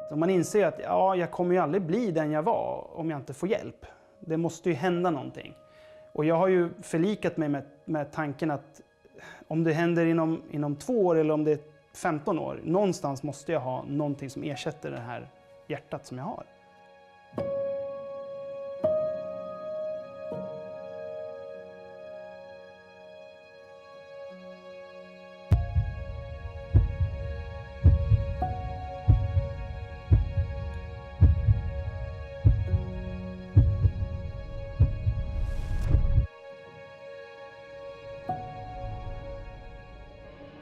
Så man inser att jag kommer ju aldrig bli den jag var om jag inte får hjälp. Det måste ju hända någonting. Och jag har ju förlikat mig med tanken att om det händer inom 2 år eller om det är 15 år, någonstans måste jag ha någonting som ersätter det här hjärtat som jag har.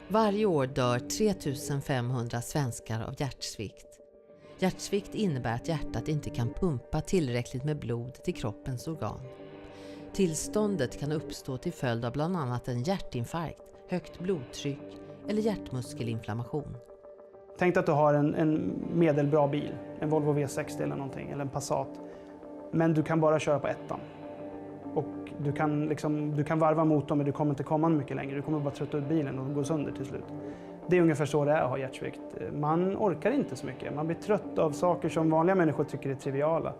Varje år dör 3500 svenskar av hjärtsvikt. Hjärtsvikt innebär att hjärtat inte kan pumpa tillräckligt med blod till kroppens organ. Tillståndet kan uppstå till följd av bland annat en hjärtinfarkt, högt blodtryck eller hjärtmuskelinflammation. Tänk att du har en medelbra bil, en Volvo V60 eller någonting, eller en Passat. Men du kan bara köra på ettan. Och du kan varva motorn, men du kommer inte komma mycket längre. Du kommer bara trötta ut bilen och gå sönder till slut. Det är ungefär så det är att ha hjärtsvikt. Man orkar inte så mycket. Man blir trött av saker som vanliga människor tycker är triviala.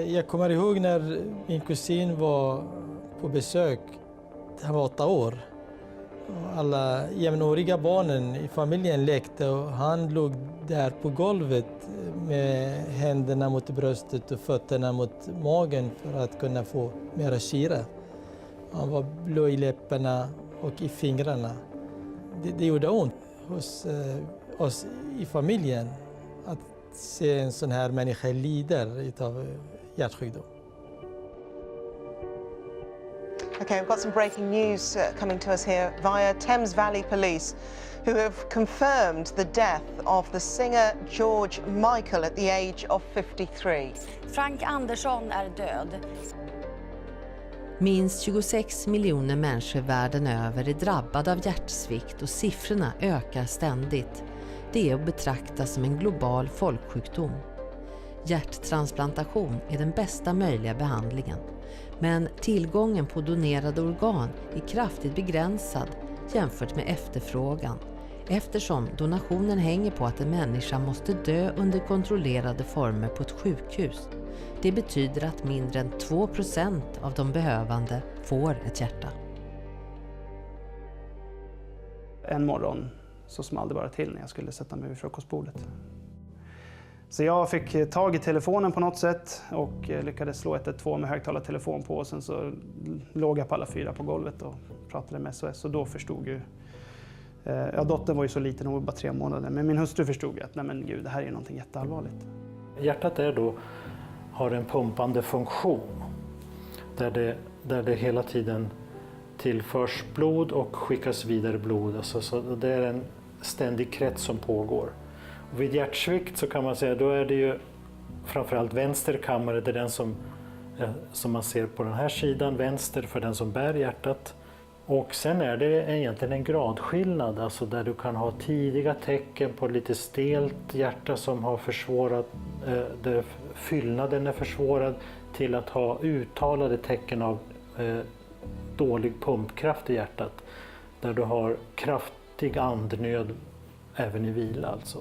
Jag kommer ihåg när min kusin var på besök. Han var 8 år. Alla jämnåriga barnen i familjen lekte och han låg där på golvet med händerna mot bröstet och fötterna mot magen för att kunna få mera syre. Han var blå i läpparna och i fingrarna. Det gjorde ont hos oss i familjen att se en sån här människa lider av hjärtsjukdom. Okay, we've got some breaking news coming to us here via Thames Valley Police, who have confirmed the death of the singer George Michael at the age of 53. Frank Andersson är död. Minst 26 miljoner människor världen över är drabbade av hjärtsvikt och siffrorna ökar ständigt. Det är att betrakta som en global folksjukdom. Hjärttransplantation är den bästa möjliga behandlingen. Men tillgången på donerade organ är kraftigt begränsad jämfört med efterfrågan, eftersom donationen hänger på att en människa måste dö under kontrollerade former på ett sjukhus. Det betyder att mindre än 2% av de behövande får ett hjärta. En morgon så small det bara till när jag skulle sätta mig vid frukostbordet. Så jag fick tag i telefonen på något sätt och lyckades slå 112 med högtalartelefon på. Och sen så låg jag på alla 4 på golvet och pratade med SOS. Och då förstod ju... dottern var ju så liten, hon var bara 3 månader. Men min hustru förstod att nej men gud, det här är någonting jätteallvarligt. Hjärtat har en pumpande funktion. Där det hela tiden tillförs blod och skickas vidare blod. Alltså, så det är en ständig krets som pågår. Och vid hjärtsvikt så kan man säga, då är det ju framförallt vänster kammare, det är den som man ser på den här sidan, vänster för den som bär hjärtat. Och sen är det egentligen en gradskillnad, alltså där du kan ha tidiga tecken på lite stelt hjärta som har försvårat, där fyllnaden är försvårad, till att ha uttalade tecken av dålig pumpkraft i hjärtat. Där du har kraftig andnöd även i vila alltså.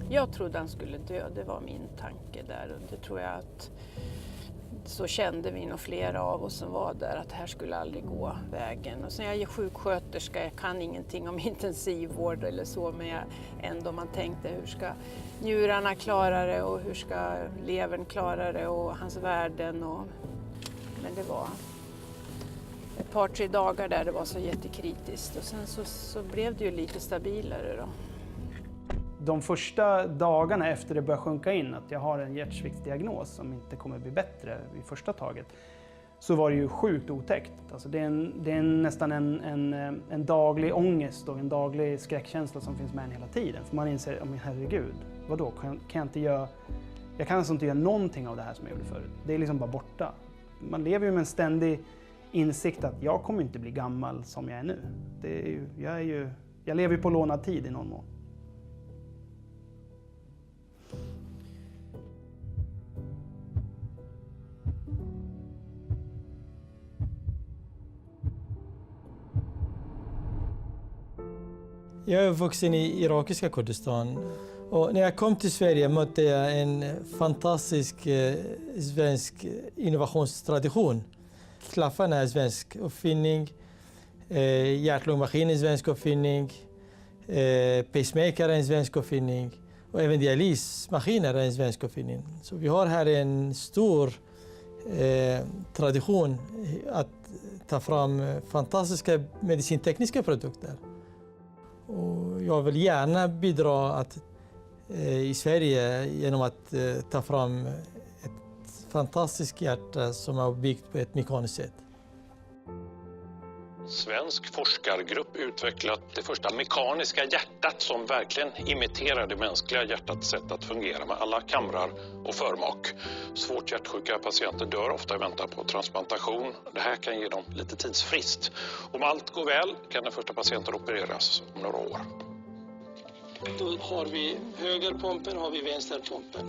Jag trodde han skulle dö, det var min tanke där, och det tror jag att så kände vi nog flera av oss som var där, att det här skulle aldrig gå vägen. Och sen jag är sjuksköterska, jag kan ingenting om intensivvård eller så, men man tänkte hur ska njurarna klara det och hur ska levern klara det och hans värden. Men det var ett par, 3 dagar där det var så jättekritiskt, och sen så blev det ju lite stabilare då. De första dagarna efter det började sjunka in att jag har en hjärtsviktsdiagnos som inte kommer bli bättre vid första taget, så var det ju sjukt otäckt. Alltså det är nästan en daglig ångest och en daglig skräckkänsla som finns med en hela tiden. För man inser, oh, herregud, vadå, jag kan alltså inte göra någonting av det här som jag gjorde förut. Det är liksom bara borta. Man lever ju med en ständig insikt att jag kommer inte bli gammal som jag är nu. Jag lever ju på lånad tid i någon mån. Jag är uppvuxen i irakiska Kurdistan. Och när jag kom till Sverige mötte jag en fantastisk svensk innovationstradition. Klaffarna är svensk uppfinning, hjärt-lungmaskin är en svensk uppfinning, pacemaker är en svensk uppfinning och även dialysmaskiner är en svensk uppfinning. Så vi har här en stor tradition att ta fram fantastiska medicintekniska produkter. Och jag vill gärna bidra i Sverige genom att ta fram ett fantastiskt hjärta som är byggt på ett mekaniskt sätt. Svensk forskargrupp utvecklat det första mekaniska hjärtat som verkligen imiterar det mänskliga hjärtats sätt att fungera med alla kamrar och förmak. Svårt hjärtsjuka patienter dör ofta i väntan på transplantation. Det här kan ge dem lite tidsfrist. Om allt går väl kan den första patienten opereras om några år. Då har vi högerpumpen, har vi vänsterpumpen.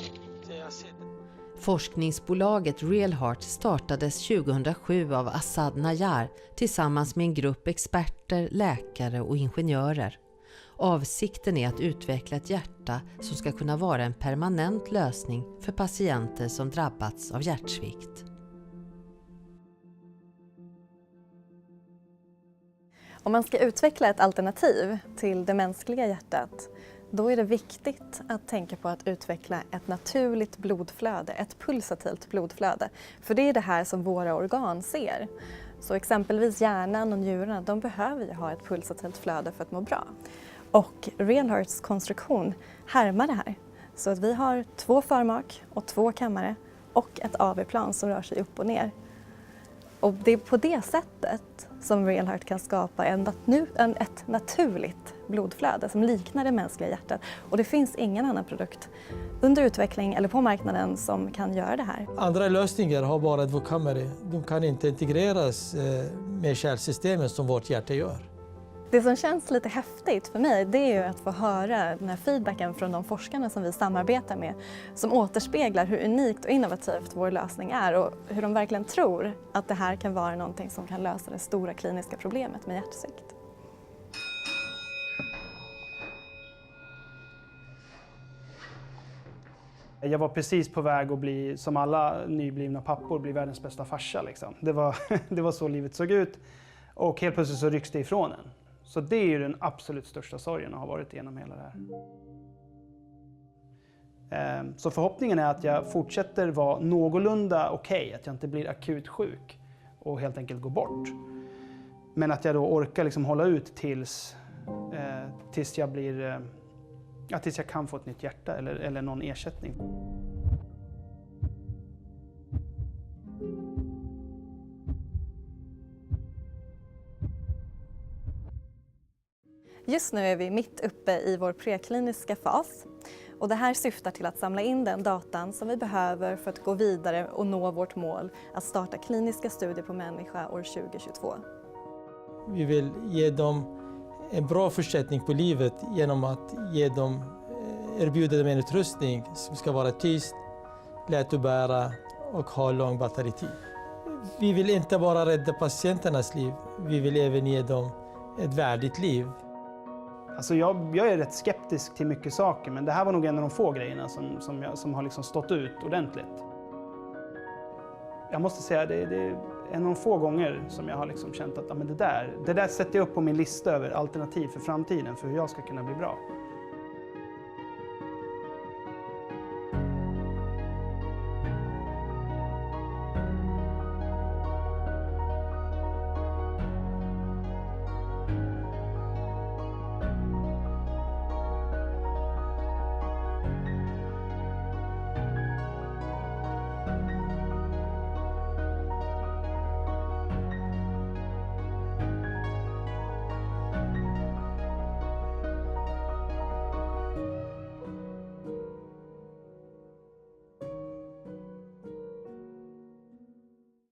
Forskningsbolaget Real Heart startades 2007 av Assad Najar tillsammans med en grupp experter, läkare och ingenjörer. Avsikten är att utveckla ett hjärta som ska kunna vara en permanent lösning för patienter som drabbats av hjärtsvikt. Om man ska utveckla ett alternativ till det mänskliga hjärtat, då är det viktigt att tänka på att utveckla ett naturligt blodflöde, ett pulsativt blodflöde. För det är det här som våra organ ser. Så exempelvis hjärnan och njurarna, de behöver ju ha ett pulsativt flöde för att må bra. Och Real Hearts konstruktion härmar det här. Så att vi har 2 förmak och 2 kammare och ett AV-plan som rör sig upp och ner. Och det är på det sättet som Real Heart kan skapa ett naturligt blodflöde som liknar det mänskliga hjärtat. Och det finns ingen annan produkt under utveckling eller på marknaden som kan göra det här. Andra lösningar har bara 2 kammare. De kan inte integreras med kärlsystemet som vårt hjärta gör. Det som känns lite häftigt för mig, det är ju att få höra den här feedbacken från de forskarna som vi samarbetar med, som återspeglar hur unikt och innovativt vår lösning är och hur de verkligen tror att det här kan vara någonting som kan lösa det stora kliniska problemet med hjärtsvikt. Jag var precis på väg att bli, som alla nyblivna pappor, bli världens bästa farsa. Liksom. Det var så livet såg ut. Och helt plötsligt så rycks det ifrån en. Så det är ju den absolut största sorgen att ha varit igenom hela det här. Så förhoppningen är att jag fortsätter vara någorlunda okej, att jag inte blir akut sjuk och helt enkelt går bort. Men att jag då orkar liksom hålla ut tills jag kan få ett nytt hjärta eller någon ersättning. Just nu är vi mitt uppe i vår prekliniska fas och det här syftar till att samla in den datan som vi behöver för att gå vidare och nå vårt mål att starta kliniska studier på människa år 2022. Vi vill ge dem en bra fortsättning på livet genom att erbjuda dem en utrustning som ska vara tyst, lätt att bära och ha lång batteritid. Vi vill inte bara rädda patienternas liv, vi vill även ge dem ett värdigt liv. Alltså jag är rätt skeptisk till mycket saker, men det här var nog en av de få grejerna som har liksom stått ut ordentligt. Jag måste säga det är en av de få gånger som jag har liksom känt att det där sätter jag upp på min lista över alternativ för framtiden för hur jag ska kunna bli bra.